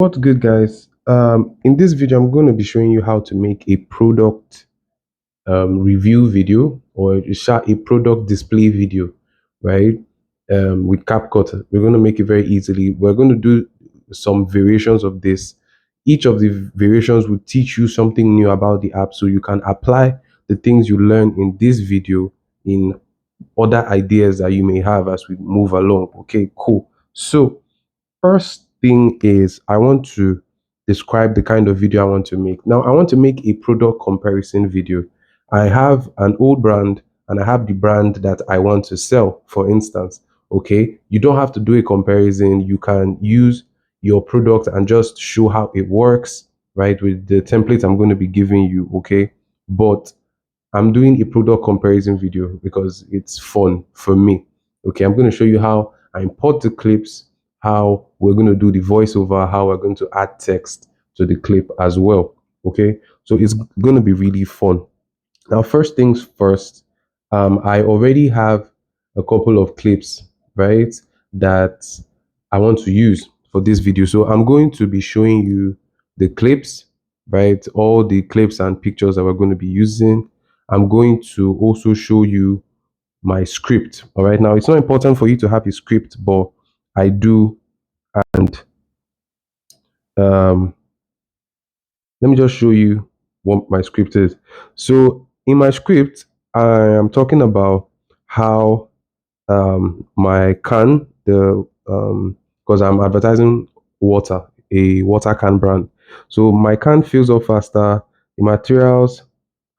What's good, guys? In this video, I'm going to be showing you how to make a product review video or a product display video, right? With CapCut, we're going to make it very easily. We're going to do some variations of this. Each of the variations will teach you something new about the app, so you can apply the things you learn in this video in other ideas that you may have as we move along. Okay, cool. So first thing is I want to describe the kind of video I want to make. Now, I want to make a product comparison video. I have an old brand and I have the brand that I want to sell, for instance. Okay, you don't have to do a comparison. You can use your product and just show how it works, right? With the template I'm going to be giving you. Okay, but I'm doing a product comparison video because it's fun for me. Okay, I'm going to show you how I import the clips, how we're going to do the voiceover, how we're going to add text to the clip as well. Okay, so it's going to be really fun. Now, first things first, I already have a couple of clips, right, that I want to use for this video. So I'm going to be showing you the clips, right, all the clips and pictures that we're going to be using. I'm going to also show you my script. All right. Now, it's not important for you to have a script, but I do. And um, let me just show you what my script is. So in my script, I am talking about how my can, the because I'm advertising water, a water can brand. So my can fills up faster. The materials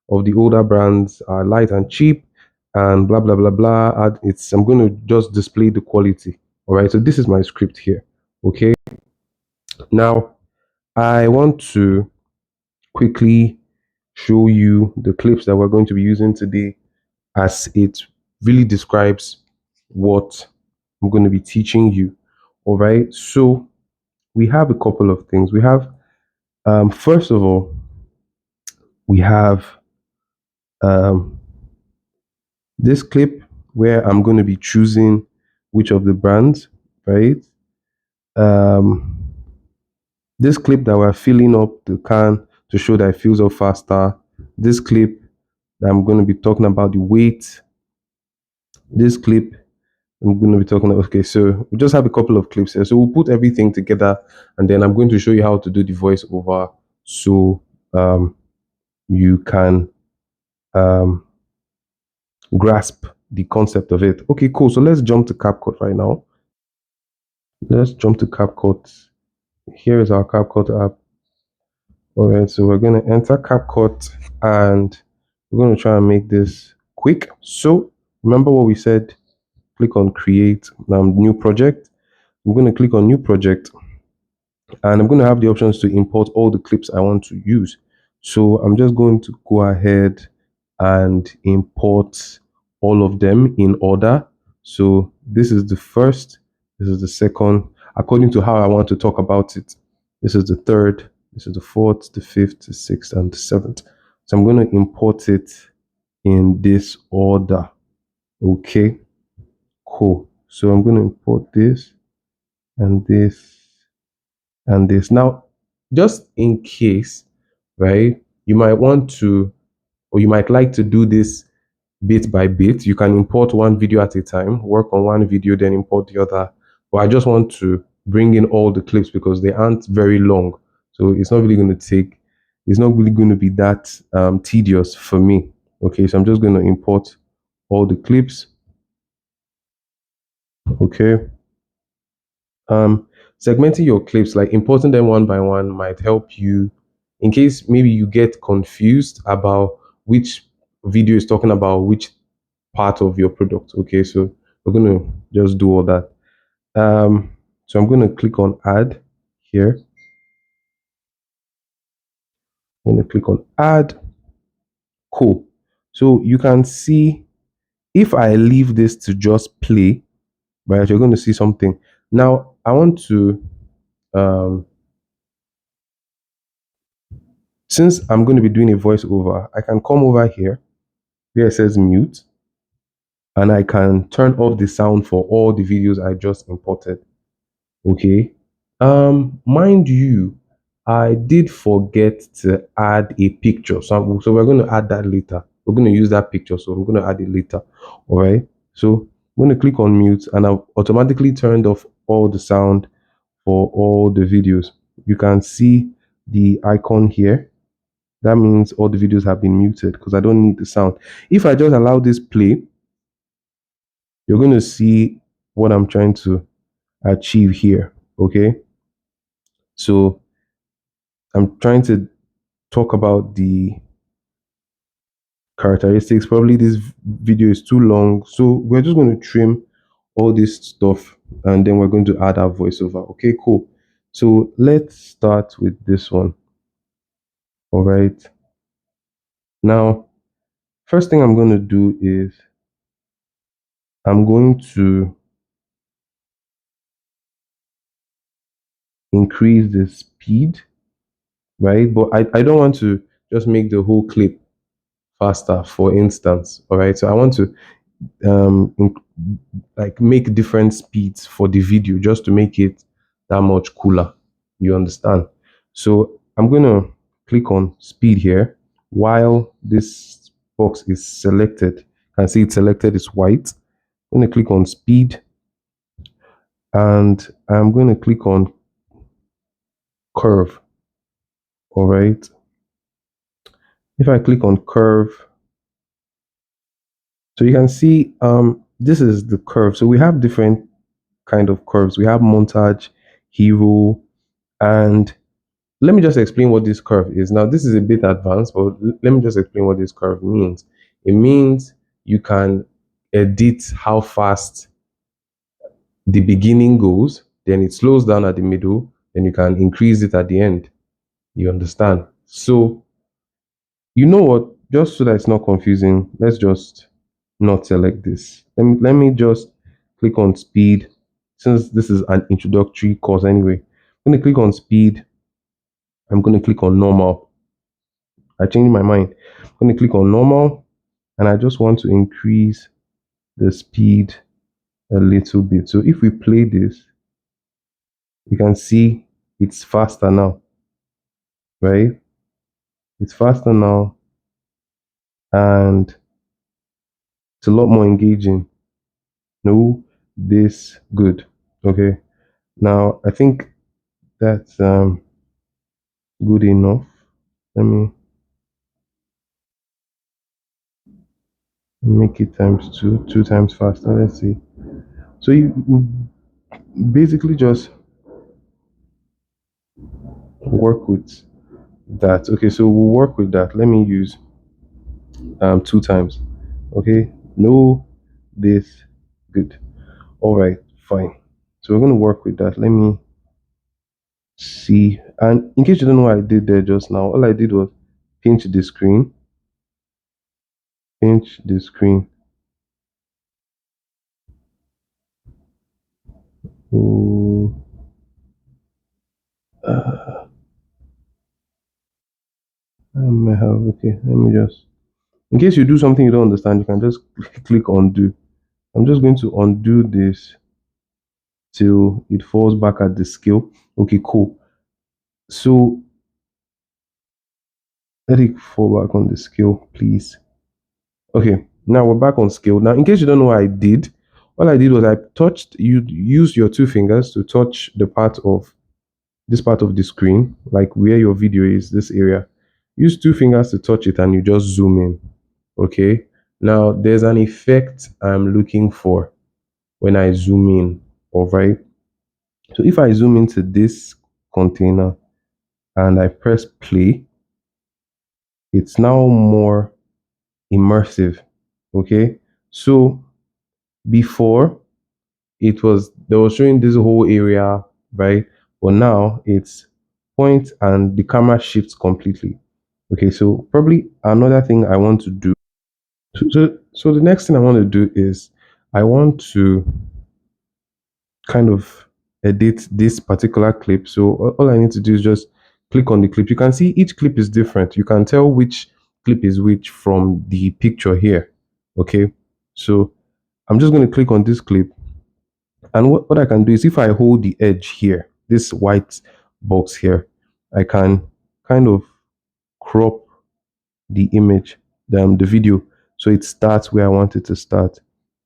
of the older brands are light and cheap, and blah blah blah blah. I'm going to just display the quality. All right. So this is my script here. Okay. Now I want to quickly show you the clips that we're going to be using today, as it really describes what I'm going to be teaching you. All right. So we have a couple of things. We have, first of all, we have um, this clip where I'm going to be choosing which of the brands, right? Um, this clip that we're filling up the can to show that it fills up faster. This clip that I'm going to be talking about the weight. This clip I'm going to be talking about. Okay, so we just have a couple of clips here. So we'll put everything together and then I'm going to show you how to do the voiceover so you can um, grasp the concept of it. Okay, cool. So let's jump to CapCut right now. Let's jump to CapCut. Here is our CapCut app. All right, so we're going to enter CapCut and we're going to try and make this quick. So remember what we said, click on create new project. I'm going to click on new project and I'm going to have the options to import all the clips I want to use. So I'm just going to go ahead and import all of them in order. So this is the first, this is the second, according to how I want to talk about it. This is the third, this is the fourth, the fifth, the sixth, and the seventh. So I'm going to import it in this order. Okay, cool. So I'm going to import this and this and this. Now, just in case, right, you might want to, or you might like to do this bit by bit. You can import one video at a time, work on one video, then import the other. But I just want to bring in all the clips because they aren't very long. So it's not really going to take, it's not really going to be that tedious for me. Okay, so I'm just going to import all the clips. Okay. Segmenting your clips, like importing them one by one, might help you in case maybe you get confused about which video is talking about which part of your product. Okay, so we're going to just do all that. So I'm going to click on add here. I'm going to click on add. Cool. So you can see if I leave this to just play, right, you're going to see something. Now I want to since I'm going to be doing a voiceover, I can come over here where it says mute and I can turn off the sound for all the videos I just imported. Okay. Mind you, I did forget to add a picture. So we're going to add that later. We're going to use that picture. So I'm going to add it later. All right. So I'm going to click on mute and I've automatically turned off all the sound for all the videos. You can see the icon here. That means all the videos have been muted because I don't need the sound. If I just allow this play, you're going to see what I'm trying to achieve here. Okay. So I'm trying to talk about the characteristics. Probably this video is too long, so we're just going to trim all this stuff and then we're going to add our voiceover. Okay, cool. So let's start with this one. All right. Now, first thing I'm going to do is I'm going to increase the speed, right? But I don't want to just make the whole clip faster, for instance. All right. So I want to um in, like make different speeds for the video just to make it that much cooler. You understand? So I'm going to click on speed here while this box is selected. You can see it's selected, it's white. I'm going to click on speed and I'm going to click on curve. All right. If I click on curve, so you can see this is the curve. So we have different kind of curves. We have montage, hero, and let me just explain what this curve is. Now, this is a bit advanced, but let me just explain what this curve means. It means you can edit how fast the beginning goes, then it slows down at the middle, then you can increase it at the end. You understand? So, you know what? Just so that it's not confusing, let's just not select this. Let me just click on speed. Since this is an introductory course anyway, I'm going to click on speed. I'm going to click on normal. I changed my mind. I'm going to click on normal and I just want to increase the speed a little bit. So if we play this, you can see it's faster now, right? It's faster now and it's a lot more engaging. No, this good. Okay. Now I think that's good enough. Let me make it times two times faster. Let's see. So you basically just work with that. Okay, so we'll work with that. Let me use two times. Okay, no, this, good. All right, fine. So we're going to work with that. Let me see. And in case you don't know what I did there just now, all I did was pinch the screen, pinch the screen. Oh, I may have, okay, let me just, in case you do something you don't understand, you can just click undo. I'm just going to undo this till it falls back at the scale. Okay, cool. So let it fall back on the scale, please. Okay, now we're back on scale. Now, in case you don't know what I did, all I did was I touched, you use your two fingers to touch the part of this part of the screen, like where your video is, this area. Use two fingers to touch it and you just zoom in. Okay, now there's an effect I'm looking for when I zoom in. All right, so if I zoom into this container and I press play, it's now more immersive. Okay, so before it was they were showing this whole area, right? But now it's point and the camera shifts completely. Okay, so probably another thing I want to do. So the next thing I want to do is I want to kind of edit this particular clip. So all I need to do is just click on the clip. You can see each clip is different. You can tell which clip is which from the picture here. Okay, so I'm just going to click on this clip. And what I can do is if I hold the edge here, this white box here, I can kind of crop the image, the video, so it starts where I want it to start.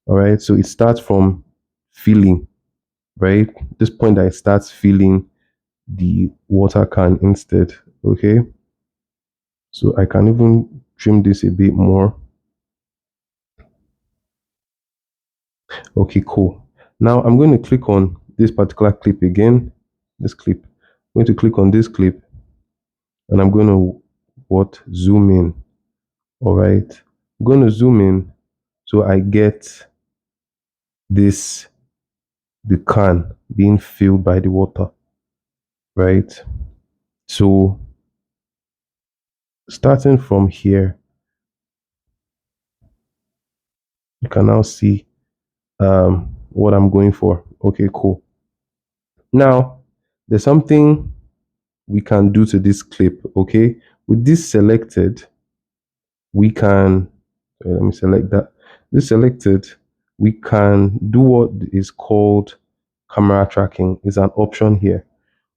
All right, so it starts from filling, right? This point that it starts filling the water can instead. Okay, so I can even trim this a bit more. Okay, cool. Now I'm going to click on this particular clip again. This clip. I'm going to click on this clip and I'm going to zoom in. All right. I'm going to zoom in so I get this, the can being filled by the water, right? So starting from here, you can now see what I'm going for. Okay, cool. Now there's something we can do to this clip. Okay, with this selected, we can let me select that. This selected, we can do what is called camera tracking. Is an option here.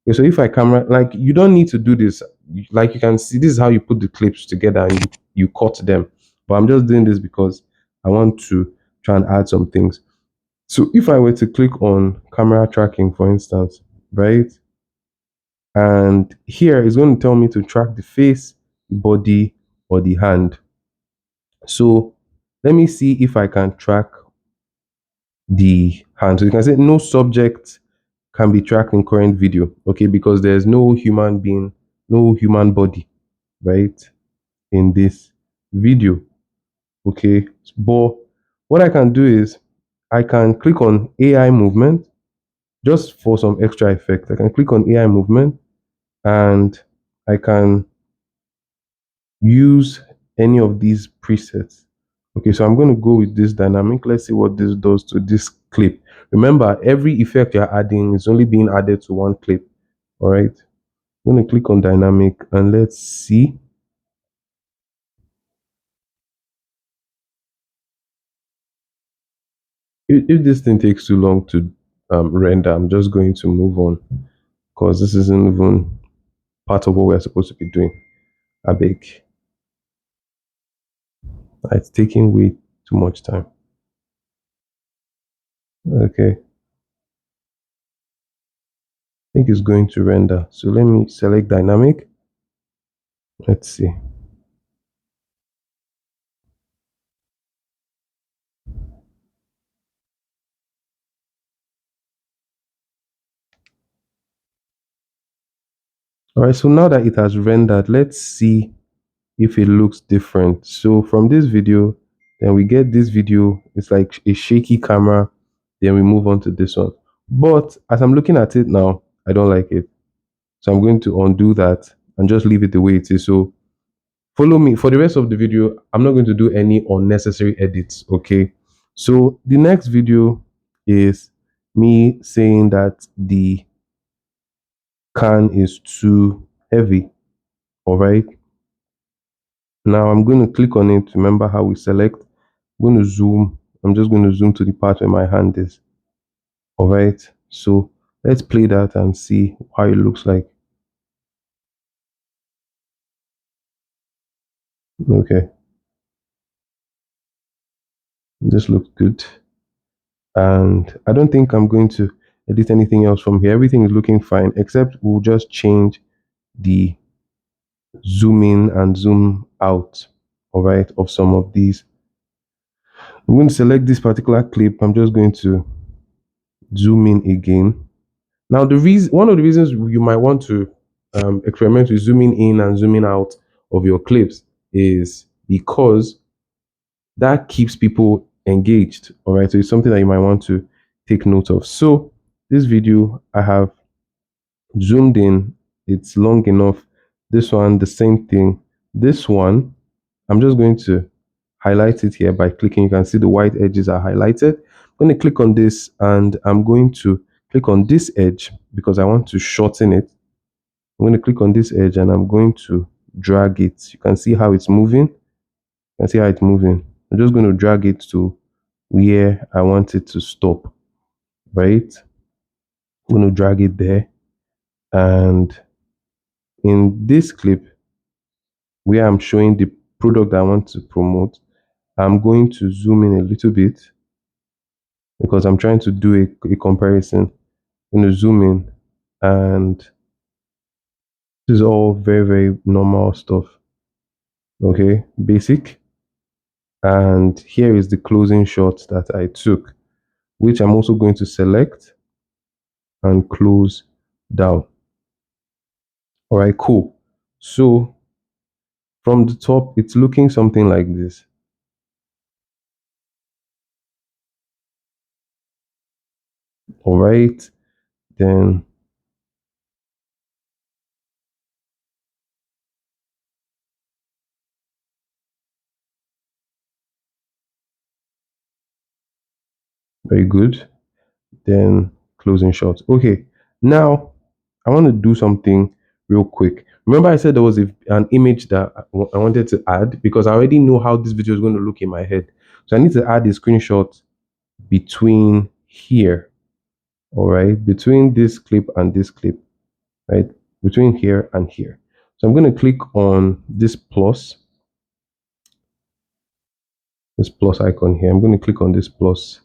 Okay, so if I camera, like, you don't need to do this. Like, you can see, this is how you put the clips together and you cut them. But I'm just doing this because I want to try and add some things. So if I were to click on camera tracking, for instance, right? And here it's going to tell me to track the face, the body, or the hand. So let me see if I can track the hand. So you can say no subject can be tracked in current video. Okay, because there's no human being, no human body, right, in this video. Okay, but what I can do is I can click on AI movement just for some extra effect. I can click on AI movement and I can use any of these presets. Okay, so I'm going to go with this dynamic. Let's see what this does to this clip. Remember, every effect you're adding is only being added to one clip. All right, I'm going to click on dynamic and let's see. If this thing takes too long to render, I'm just going to move on because this isn't even part of what we're supposed to be doing. I beg. It's taking way too much time. Okay, I think it's going to render. So let me select dynamic. Let's see. All right, so now that it has rendered, let's see if it looks different. So from this video, then we get this video. It's like a shaky camera. Then we move on to this one. But as I'm looking at it now, I don't like it. So I'm going to undo that and just leave it the way it is. So follow me for the rest of the video. I'm not going to do any unnecessary edits. Okay. So the next video is me saying that the can is too heavy. All right. Now I'm going to click on it. Remember how we select? I'm going to zoom. I'm just going to zoom to the part where my hand is. All right. So let's play that and see how it looks like. Okay. This looks good. And I don't think I'm going to edit anything else from here. Everything is looking fine, except we'll just change the zoom in and zoom out, all right, of some of these. I'm going to select this particular clip. I'm just going to zoom in again. Now, one of the reasons you might want to experiment with zooming in and zooming out of your clips is because that keeps people engaged. All right, so it's something that you might want to take note of. So this video, I have zoomed in, it's long enough. This one, the same thing. This one, I'm just going to highlight it here by clicking. You can see the white edges are highlighted. I'm going to click on this and I'm going to click on this edge because I want to shorten it. I'm going to click on this edge and I'm going to drag it. You can see how it's moving. You can see how it's moving. I'm just going to drag it to where I want it to stop, right? I'm going to drag it there. And in this clip where I'm showing the product I want to promote, I'm going to zoom in a little bit because I'm trying to do a comparison. I'm going to zoom in, and this is all very, very normal stuff. Okay, basic. And here is the closing shot that I took, which I'm also going to select and close down. All right, cool. So from the top, it's looking something like this. All right, then very good. Then closing shot. Okay, now I want to do something real quick. Remember, I said there was an image that I wanted to add because I already know how this video is going to look in my head. So I need to add a screenshot between here. All right, between this clip and this clip, right? Between here and here. So I'm going to click on this plus icon here. I'm going to click on this plus.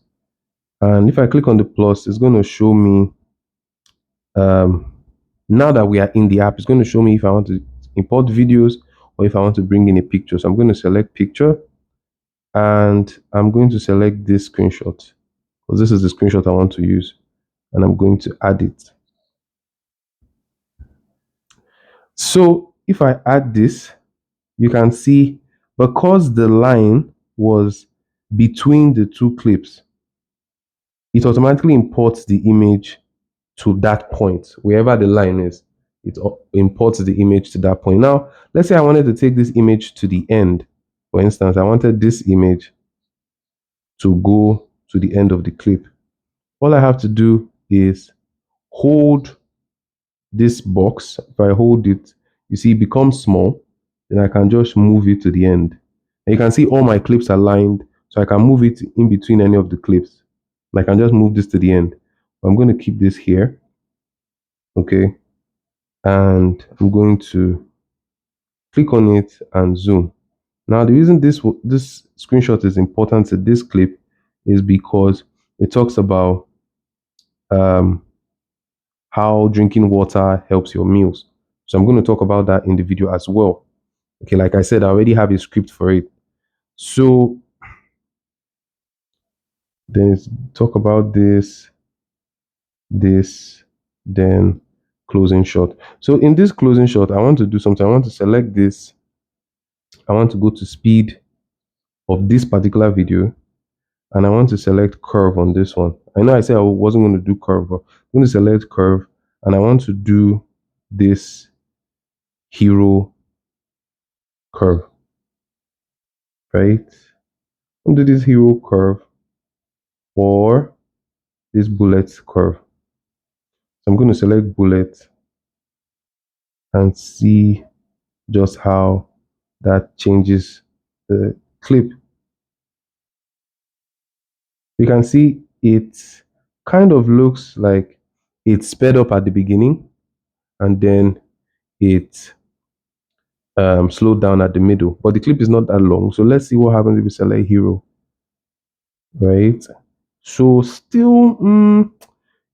And if I click on the plus, it's going to show me, um, now that we are in the app, it's going to show me if I want to import videos or if I want to bring in a picture. So I'm going to select picture, and I'm going to select this screenshot because this is the screenshot I want to use, and I'm going to add it. So if I add this, you can see because the line was between the two clips, it automatically imports the image to that point, wherever the line is. It imports the image to that point. Now, let's say I wanted to take this image to the end. For instance, I wanted this image to go to the end of the clip. All I have to do is hold this box. If I hold it, you see it becomes small. Then I can just move it to the end. And you can see all my clips are lined, so I can move it in between any of the clips. And I can just move this to the end. I'm going to keep this here. Okay. And I'm going to click on it and zoom. Now, the reason this screenshot is important to this clip is because it talks about um, how drinking water helps your meals. So I'm going to talk about that in the video as well. Okay, like I said, I already have a script for it. So then talk about this, then closing shot. So in this closing shot, I want to do something. I want to select this. I want to go to speed of this particular video, and I want to select curve on this one. I know I said I wasn't going to do curve, but I'm going to select curve, and I want to do this hero curve, right? I'm going to do this hero curve or this bullet curve. So I'm going to select bullet and see just how that changes the clip. You can see it kind of looks like it's sped up at the beginning and then it slowed down at the middle, but the clip is not that long. So let's see what happens if we select hero, right? So still,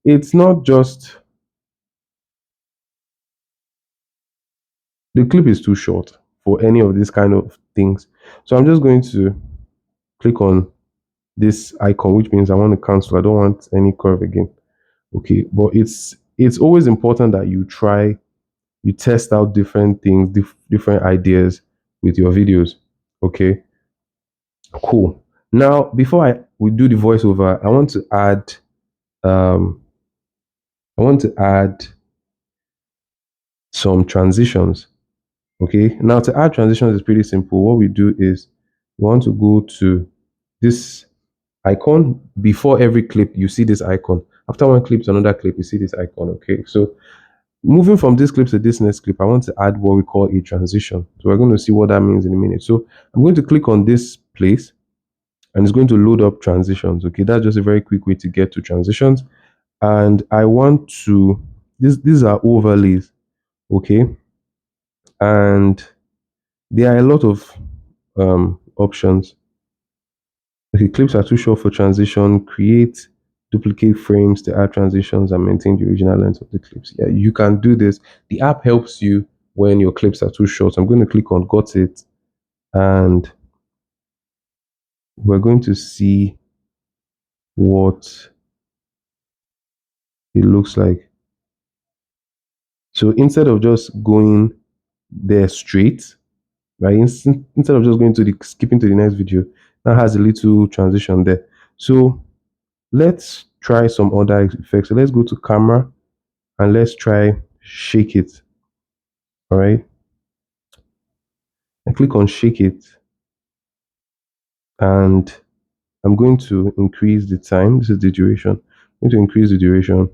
it's not just, the clip is too short for any of these kind of things. So I'm just going to click on this icon, which means I want to cancel. I don't want any curve again. Okay, but it's always important that you test out different things, different ideas with your videos. Okay, cool. Now, before we do the voiceover, um, I want to add some transitions. Okay, now to add transitions is pretty simple. What we do is we want to go to this icon. Before every clip, you see this icon. After one clip to another clip, you see this icon. Okay, so moving from this clip to this next clip, I want to add what we call a transition. So we're going to see what that means in a minute. So I'm going to click on this place and it's going to load up transitions. Okay, that's just a very quick way to get to transitions. And I want to these are overlays, okay, and there are a lot of options. Okay, clips are too short for transition. Create duplicate frames to add transitions and maintain the original length of the clips. Yeah, you can do this. The app helps you when your clips are too short. I'm going to click on got it, and we're going to see what it looks like. So instead of just going there straight, right? Instead of just going to the skipping to the next video, that has a little transition there. So let's try some other effects. So let's go to camera and let's try shake it. All right. I click on shake it, and I'm going to increase the time. This is the duration. I'm going to increase the duration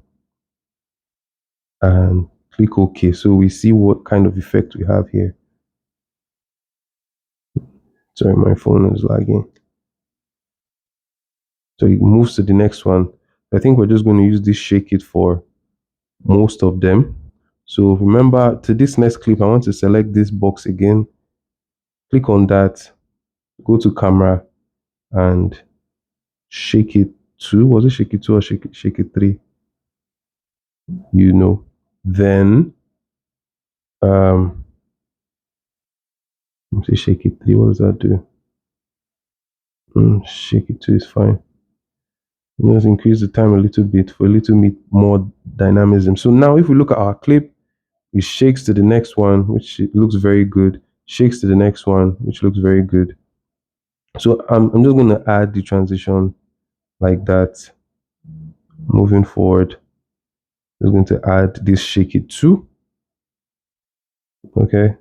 and click OK. So we see what kind of effect we have here. Sorry, my phone is lagging. So it moves to the next one. I think we're just going to use this shake it for most of them. So remember, to this next clip, I want to select this box again. Click on that, go to camera and shake it 2. Was it shake it 2 or shake it 3? You know. Then let's say shake it 3. What does that do? Shake it 2 is fine. Let's increase the time a little bit for a little bit more dynamism. So now if we look at our clip, it shakes to the next one, which looks very good. Shakes to the next one, which looks very good. So I'm just going to add the transition like that. Moving forward, I'm going to add this shake it 2. Okay.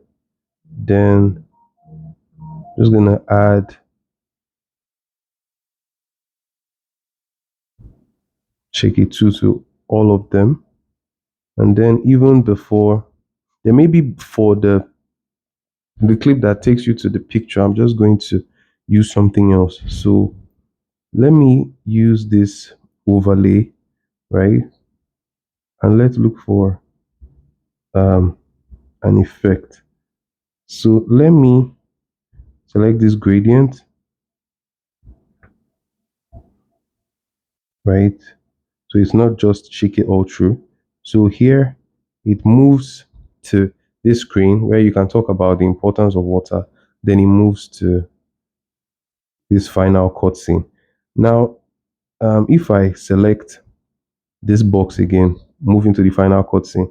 Then just going to add shake it 2 to all of them. And then even before, there may be for the clip that takes you to the picture, I'm just going to use something else. So let me use this overlay, right? And let's look for an effect. So let me select this gradient, right? So it's not just shake it all through. So here it moves to this screen where you can talk about the importance of water. Then it moves to this final cutscene. Now, if I select this box again, moving to the final cutscene,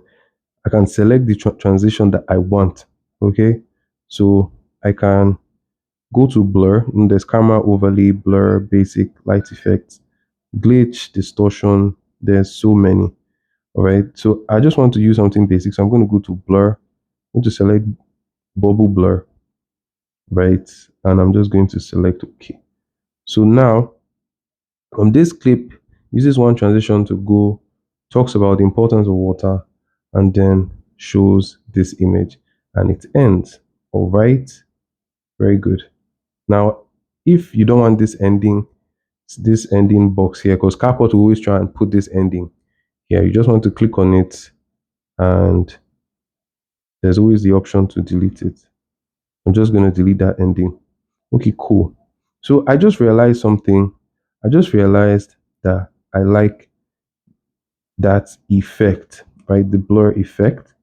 I can select the transition that I want. Okay, so I can go to blur, and there's camera overlay, blur, basic, light effects, glitch, distortion. There's so many. All right, so I just want to use something basic. So I'm going to go to blur. I'm going to select bubble blur, right? And I'm just going to select OK. So now from this clip, uses one transition to go, talks about the importance of water, and then shows this image, and it ends. All right, very good. Now, if you don't want this ending box here, because CapCut will always try and put this ending here, you just want to click on it, and there's always the option to delete it. I'm just going to delete that ending. Okay, cool. So I just realized something. I just realized that I like that effect, right? The blur effect.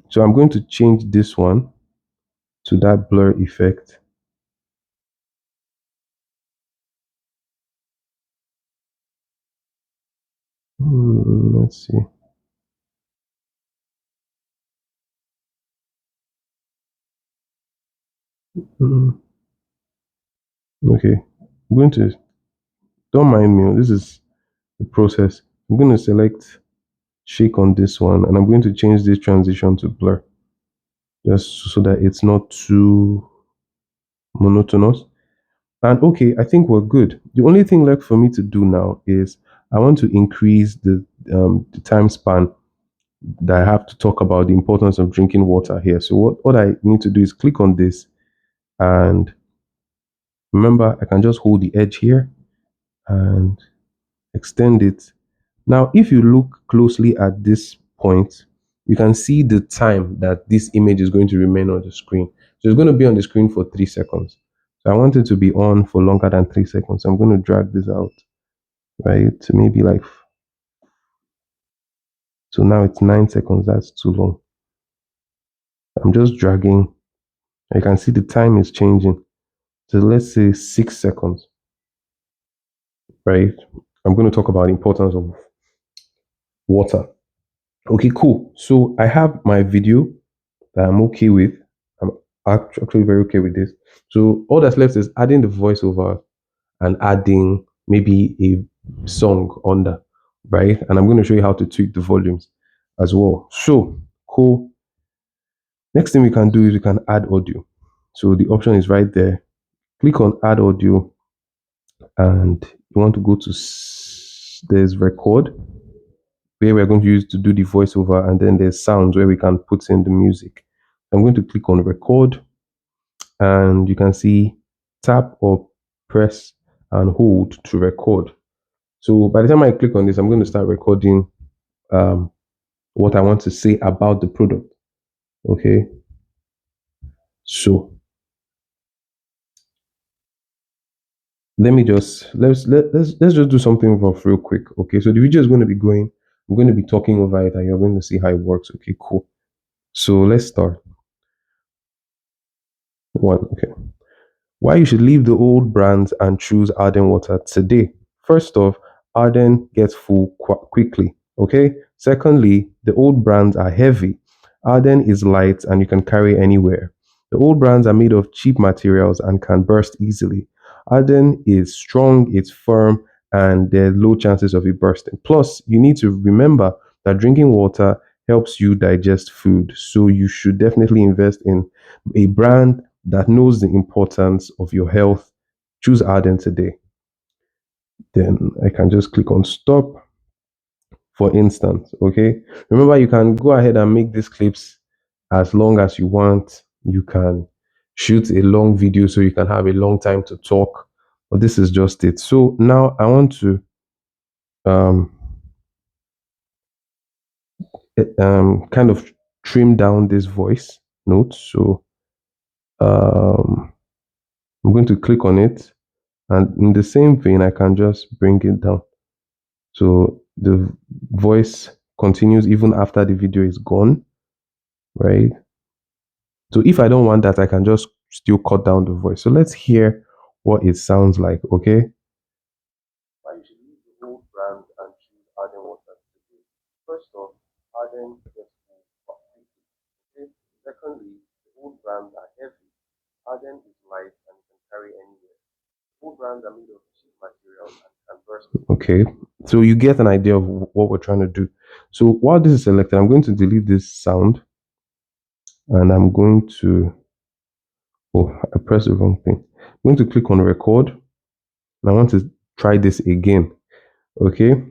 So I'm going to change this one to that blur effect. Let's see. Mm, okay, I'm going to, don't mind me, this is the process. I'm going to select shake on this one, and I'm going to change this transition to blur just so that it's not too monotonous. And okay, I think we're good. The only thing left for me to do now is I want to increase the time span that I have to talk about the importance of drinking water here. So what I need to do is click on this, and remember I can just hold the edge here and extend it. Now, if you look closely at this point, you can see the time that this image is going to remain on the screen. So it's going to be on the screen for 3 seconds. So I want it to be on for longer than 3 seconds. I'm going to drag this out, right? To maybe like, so now it's 9 seconds. That's too long. I'm just dragging. You can see the time is changing. So let's say 6 seconds, right? I'm going to talk about the importance of water. Okay, cool. So I have my video that I'm okay with. I'm actually very okay with this. So all that's left is adding the voiceover and adding maybe a song under, right? And I'm going to show you how to tweak the volumes as well. So cool. Next thing we can do is we can add audio. So the option is right there. Click on add audio and you want to go to there's record where we're going to use to do the voiceover, and then there's sounds where we can put in the music. I'm going to click on record and you can see tap or press and hold to record. So by the time I click on this, I'm going to start recording um, what I want to say about the product. Okay. So let me just let's just do something rough real quick. Okay. So the video is going to be going. I'm going to be talking over it, and you're going to see how it works. Okay. Cool. So let's start. One. Okay. Why you should leave the old brands and choose Arden water today. First off, Arden gets full quickly. Okay. Secondly, the old brands are heavy. Arden is light and you can carry anywhere. The old brands are made of cheap materials and can burst easily. Arden is strong, it's firm, and there are low chances of it bursting. Plus, you need to remember that drinking water helps you digest food. So you should definitely invest in a brand that knows the importance of your health. Choose Arden today. Then I can just click on stop, for instance. Okay. Remember, you can go ahead and make these clips as long as you want. You can shoot a long video so you can have a long time to talk. But this is just it. So now I want to um, kind of trim down this voice note. So um, I'm going to click on it. And in the same vein, I can just bring it down. So the voice continues even after the video is gone, right? So if I don't want that, I can just still cut down the voice. So let's hear what it sounds like, okay? Why you should use the old brand and choose Arden water today. First off, Arden gets full quickly, okay? Secondly, the old brands are heavy. Arden is light and you can carry anywhere. Old brands are made of cheap materials and can burst. Okay, so you get an idea of what we're trying to do. So while this is selected, I'm going to delete this sound and I'm going to, oh, I pressed the wrong thing. I'm going to click on record and I want to try this again. Okay,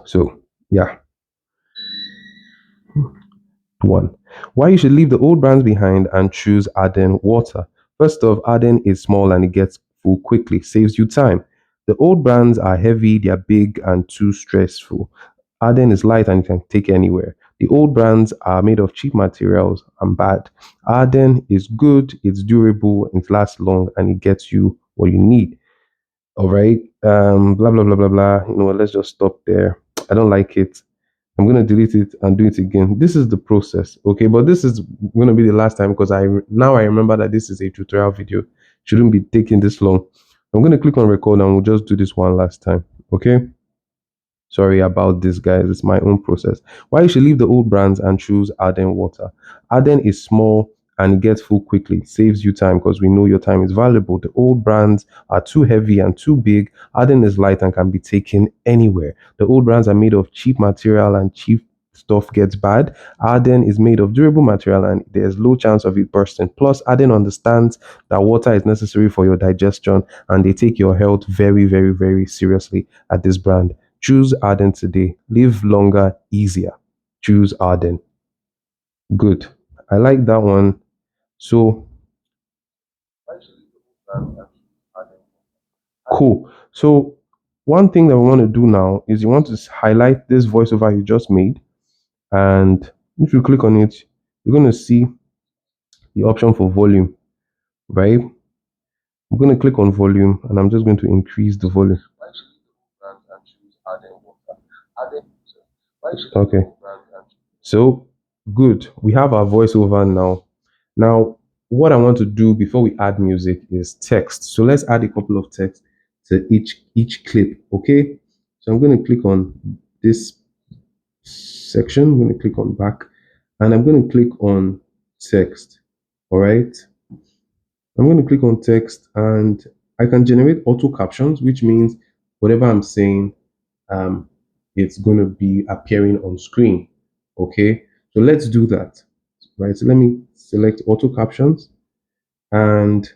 so yeah. One, why you should leave the old brands behind and choose Arden water. First off, Arden is small and it gets full quickly, saves you time. The old brands are heavy, they are big and too stressful. Arden is light and you can take anywhere. The old brands are made of cheap materials and bad. Arden is good, it's durable, it lasts long, and it gets you what you need. All right. Blah blah blah blah blah. You know what? Let's just stop there. I don't like it. I'm gonna delete it and do it again. This is the process, okay? But this is gonna be the last time because I remember that this is a tutorial video. Shouldn't be taking this long. I'm gonna click on record and we'll just do this one last time, okay? Sorry about this, guys. It's my own process. Why you should leave the old brands and choose Arden water. Arden is small and it gets full quickly. It saves you time because we know your time is valuable. The old brands are too heavy and too big. Arden is light and can be taken anywhere. The old brands are made of cheap material and cheap stuff gets bad. Arden is made of durable material and there's low chance of it bursting. Plus, Arden understands that water is necessary for your digestion and they take your health very, very, very seriously at this brand. Choose Arden today. Live longer, easier. Choose Arden. Good. I like that one. So, cool. So, one thing that we want to do now is you want to highlight this voiceover you just made And if you click on it, you're going to see the option for volume, right? I'm going to click on volume and I'm just going to increase the volume. Okay. So good. We have our voiceover now. Now, what I want to do before we add music is text. So let's add a couple of text to each clip. Okay. So I'm going to click on this section. I'm going to click on back and I'm going to click on text. All right. I'm going to click on text and I can generate auto captions, which means whatever I'm saying, um, it's going to be appearing on screen. Okay, so let's do that. Right, so let me select auto captions, and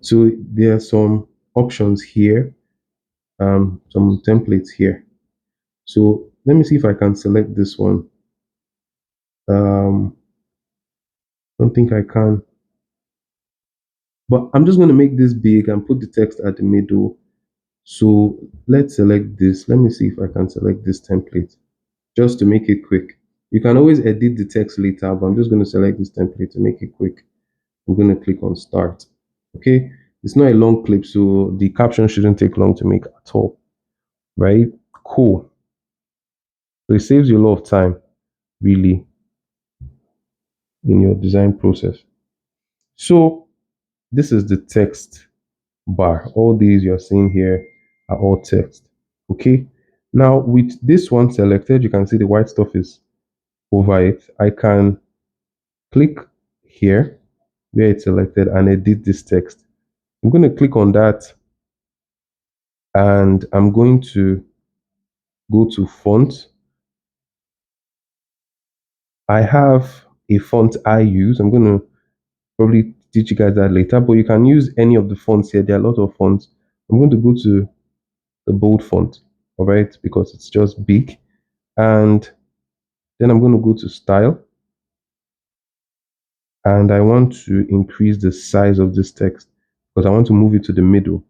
so there are some options here, some templates here. So let me see if I can select this one. Don't think I can, but I'm just going to make this big and put the text at the middle. So let's select this. Let me see if I can select this template just to make it quick. You can always edit the text later, but I'm just going to select this template to make it quick. I'm going to click on start. Okay, it's not a long clip, so the caption shouldn't take long to make at all. Right? Cool. So it saves you a lot of time, really, in your design process. So this is the text bar. All these you're seeing here are all text. Okay. Now with this one selected, you can see the white stuff is over it. I can click here where it's selected and edit this text. I'm going to click on that and I'm going to go to font. I have a font I use. I'm going to probably teach you guys that later, but you can use any of the fonts here. There are a lot of fonts. I'm going to go to the bold font, all right, because it's just big. And then I'm going to go to style and I want to increase the size of this text because I want to move it to the middle.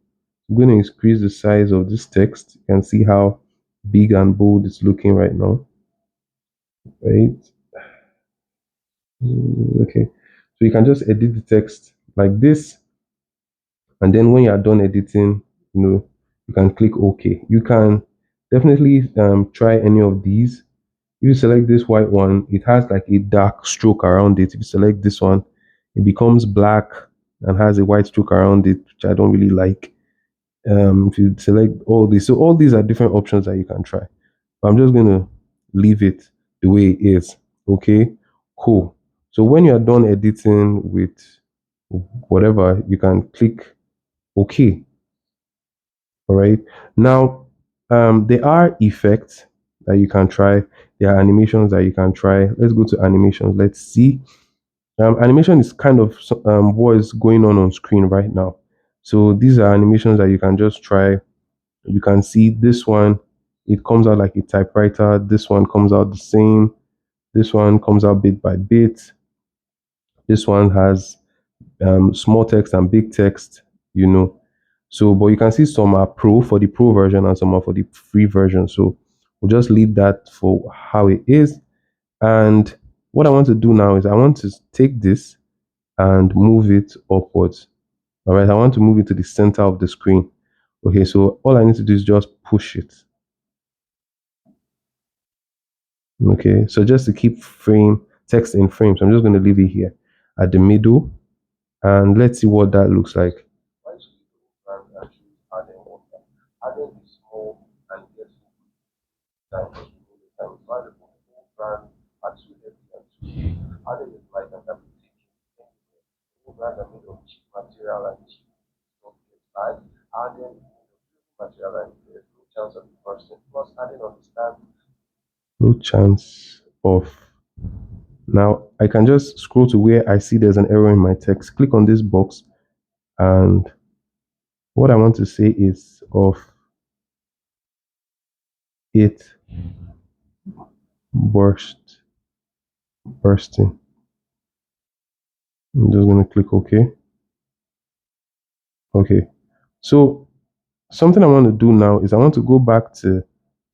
I'm going to increase the size of this text. You can see how big and bold it's looking right now, right? Okay, so you can just edit the text like this, and then when you are done editing, you can click OK. You can definitely try any of these. If you select this white one, it has like a dark stroke around it. If you select this one, it becomes black and has a white stroke around it, which I don't really like. If you select all these, so all these are different options that you can try. But I'm just gonna leave it the way it is. Okay, cool. So when you are done editing with whatever, you can click OK. All right. Now, there are effects that you can try. There are animations that you can try. Let's go to animations. Let's see. Animation is kind of what is going on screen right now. So these are animations that you can just try. You can see this one. It comes out like a typewriter. This one comes out the same. This one comes out bit by bit. This one has small text and big text, you know. So, but you can see some are pro for the pro version and some are for the free version. So we'll just leave that for how it is. And what I want to do now is I want to take this and move it upwards. All right, I want to move it to the center of the screen. Okay, so all I need to do is just push it. Okay, so just to keep frame text in frame, so I'm just going to leave it here at the middle, and let's see what that looks like. No chance of. Now I can just scroll to where I see there's an error in my text. Click on this box, and what I want to say is of it burst bursting. I'm just going to click OK. Okay. So something I want to do now is I want to go back to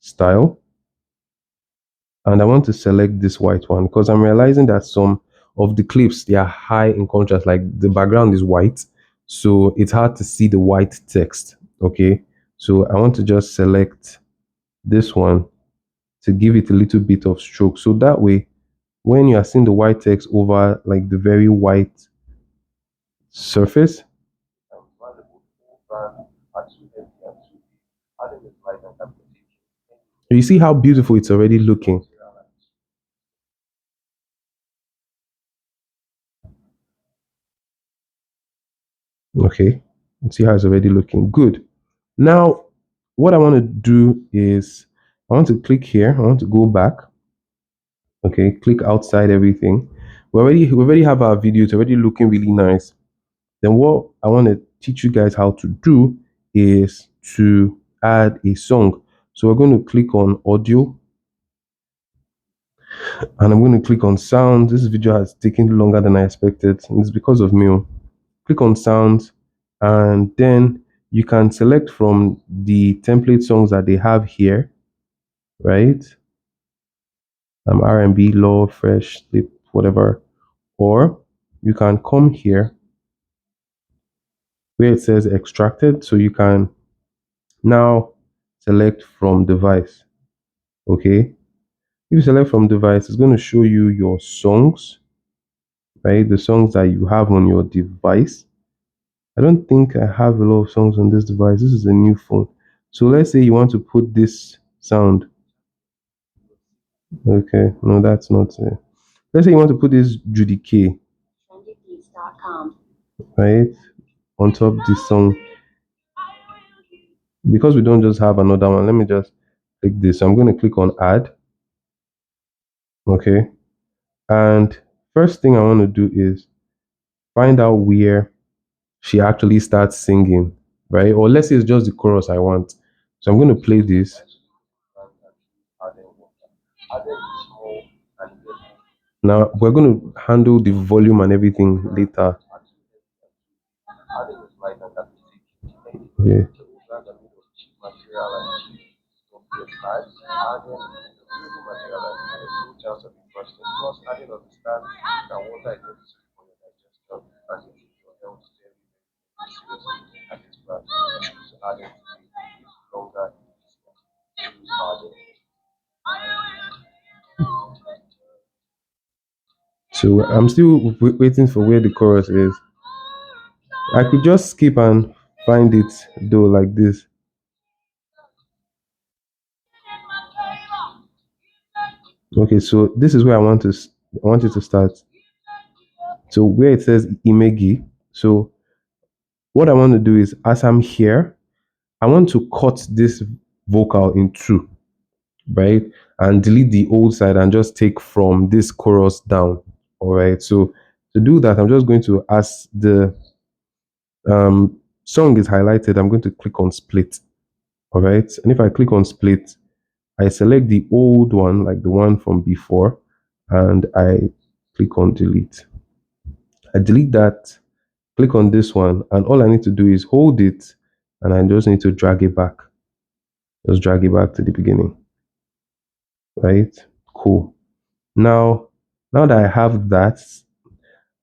style and I want to select this white one because I'm realizing that some of the clips, they are high in contrast, like the background is white, so it's hard to see the white text. Okay, so I want to just select this one to give it a little bit of stroke, so that way when you are seeing the white text over like the very white surface, you see how beautiful it's already looking. Okay, see how it's already looking good. Now what I want to do is I want to click here, I want to go back. Okay, click outside everything. We already have our video, it's already looking really nice. Then what I want to teach you guys how to do is to add a song. So we're going to click on audio, and I'm going to click on sound. This video has taken longer than I expected, and it's because of me. Click on sound, and then you can select from the template songs that they have here, right? R&B, low, fresh, sleep, whatever. Or you can come here where it says extracted, so you can now select from device. Okay, if you select from device, it's going to show you your songs, right? The songs that you have on your device. I don't think I have a lot of songs on this device. This is a new phone. So let's say you want to put this sound. Okay, no, that's not it. Let's say you want to put this Judy K, right, on top this song. Because we don't just have another one, let me just click this. So I'm going to click on add. Okay, and first thing I want to do is find out where she actually starts singing, right? Or let's say it's just the chorus I want. So I'm going to play this. Now we're going to handle the volume and everything later. Yeah. So I'm still waiting for where the chorus is. I could just skip and find it though, like this. Okay, so this is where I want it to start. So where it says Imegi. So what I want to do is, as I'm here, I want to cut this vocal in two, right? And delete the old side and just take from this chorus down. All right. So to do that, I'm just going to, as the song is highlighted, I'm going to click on split. All right. And if I click on split, I select the old one, like the one from before, and I click on delete. I delete that, click on this one, and all I need to do is hold it, and I just need to drag it back. Just drag it back to the beginning. Right? Cool. Now that I have that,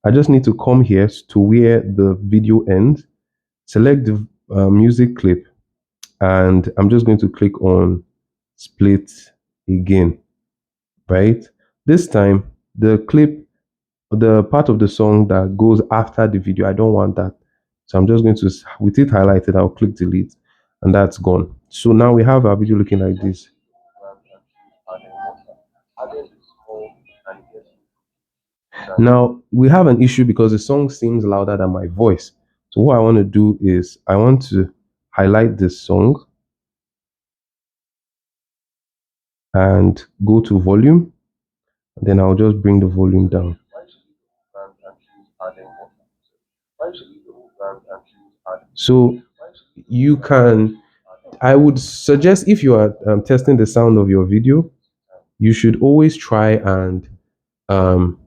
I just need to come here to where the video ends, select the music clip, and I'm just going to click on split again, right? This time, the clip, the part of the song that goes after the video, I don't want that. So I'm just going to, with it highlighted, I'll click delete, and that's gone. So now we have our video looking like this. Now we have an issue because the song seems louder than my voice. So what I want to do is I want to highlight this song and go to volume. Then I'll just bring the volume down. So you can, I would suggest, if you are testing the sound of your video, you should always try and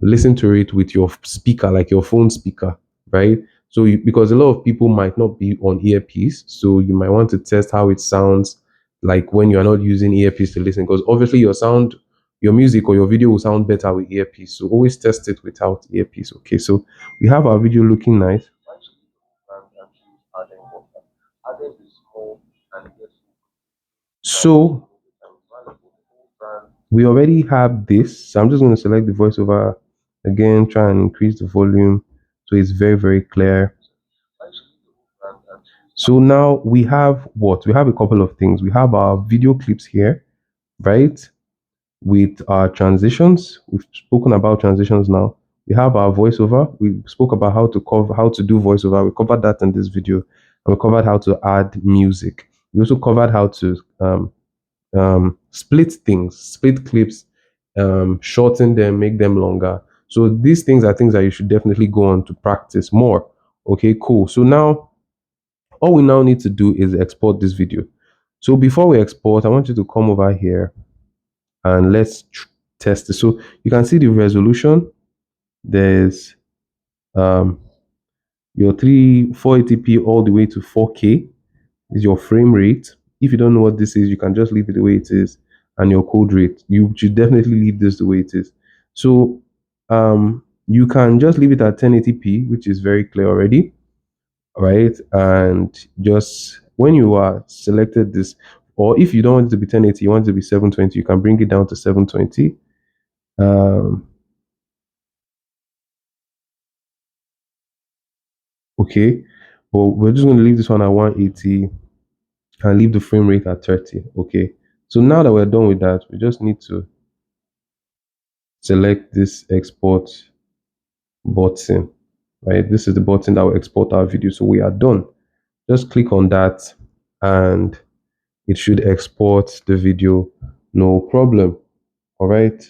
listen to it with your speaker, like your phone speaker, right? So because a lot of people might not be on earpiece, so you might want to test how it sounds like when you're not using earpiece to listen, because obviously your music or your video will sound better with earpiece. So always test it without earpiece. Okay, so we have our video looking nice. So we already have this. So I'm just going to select the voiceover again, try and increase the volume so it's very, very clear. So now we have what? We have a couple of things. We have our video clips here, right? With our transitions. We've spoken about transitions now. We have our voiceover. We spoke about how to do voiceover. We covered that in this video. And we covered how to add music. We also covered how to split things, split clips, shorten them, make them longer. So these things are things that you should definitely go on to practice more. Okay, cool. So now all we now need to do is export this video. So before we export, I want you to come over here and let's test it. So you can see the resolution. There's um, your 480p all the way to 4K is your frame rate. If you don't know what this is, you can just leave it the way it is. And your code rate, you should definitely leave this the way it is. So you can just leave it at 1080p, which is very clear already, right? And just when you are selected this, or if you don't want it to be 1080, you want it to be 720, you can bring it down to 720. Okay, but we're just going to leave this one at 180 and leave the frame rate at 30. Okay, so now that we're done with that, we just need to select this export button, right? This is the button that will export our video. So we are done. Just click on that and it should export the video, no problem. All right,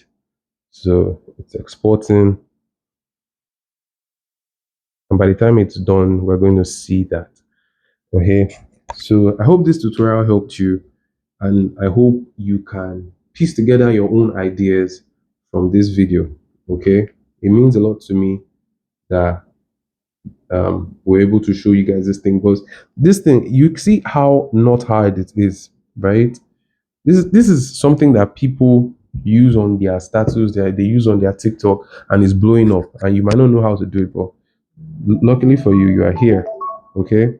so it's exporting, and by the time it's done, we're going to see that. Okay, so I hope this tutorial helped you, and I hope you can piece together your own ideas from this video. Okay, it means a lot to me that we're able to show you guys this thing, because this thing, you see how not hard it is, right? This is something that people use on their status, they use on their TikTok, and it's blowing up, and you might not know how to do it, but luckily for you, you are here. Okay,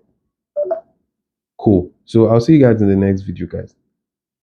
cool. So I'll see you guys in the next video, guys.